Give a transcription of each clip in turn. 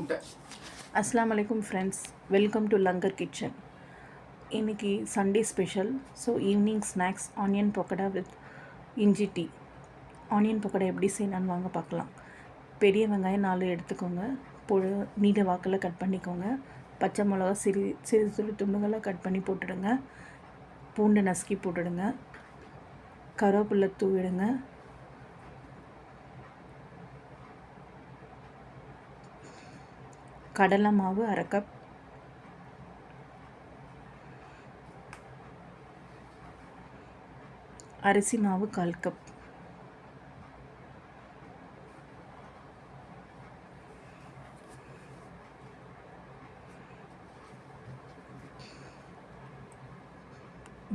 முட்டை. அஸ்ஸலாமு அலைக்கும் friends, welcome to Langar kitchen. இன்றைக்கி Sunday special. So evening snacks onion pakoda with இஞ்சி டீ. ஆனியன் பக்கோடா எப்படி செய்யலான்னு வாங்க பார்க்கலாம். பெரிய வெங்காயம் 4 எடுத்துக்கோங்க, நீல வாக்கில் கட் பண்ணிக்கோங்க. பச்சை மிளகா சிறு சிறு துண்டுகளை கட் பண்ணி போட்டுடுங்க. பூண்டு நசுக்கி போட்டுடுங்க. கருவேப்பிலை தூவிடுங்க. கடலை மாவு 1/2 கப், அரிசி மாவு 1/4 கப்,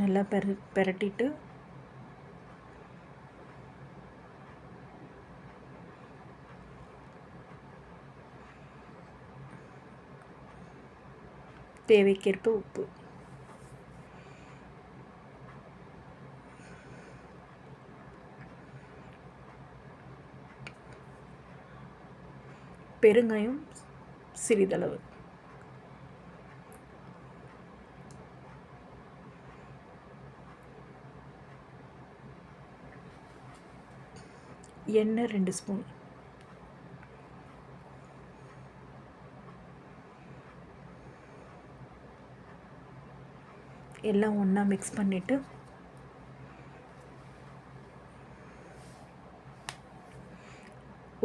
நல்லா பெரட்டிட்டு தேவைக்கேற்ப உப்பு, பெருங்காயம் சிறிதளவு, எண்ணெய் 2 ஸ்பூன், எல்லாம் ஒன்றா மிக்ஸ் பண்ணிவிட்டு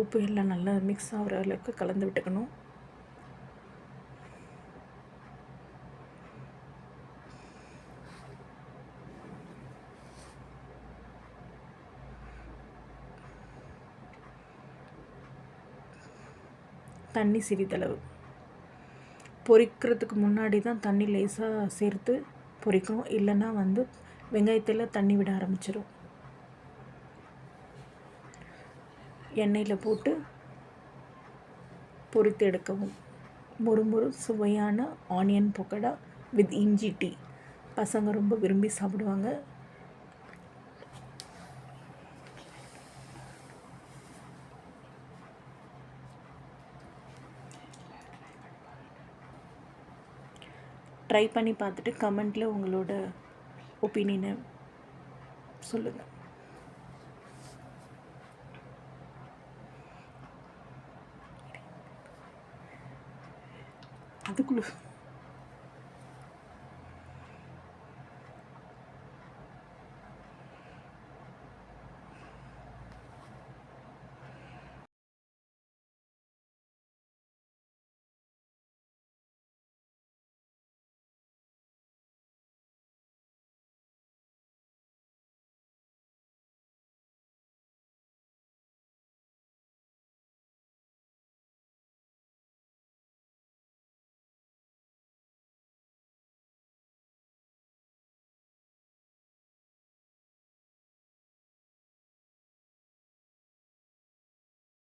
உப்பு எல்லாம் நல்லா மிக்ஸ் ஆகிற அளவுக்கு கலந்து விட்டுக்கணும். தண்ணி சிறிதளவு. பொரிக்கிறதுக்கு முன்னாடி தான் தண்ணி லேசாக சேர்த்து பொரிக்கணும், இல்லைன்னா வெங்காயத்தில் தண்ணி விட ஆரம்பிச்சிடும். எண்ணெயில் போட்டு பொரித்து எடுக்கவும். மொறு சுவையான ஆனியன் பக்கோடா வித் இஞ்சி டீ. பசங்க ரொம்ப விரும்பி சாப்பிடுவாங்க. ட்ரை பண்ணி பார்த்துட்டு கமெண்ட்டில் உங்களோட ஒப்பீனியனை சொல்லுங்கள். அதுக்குள்ள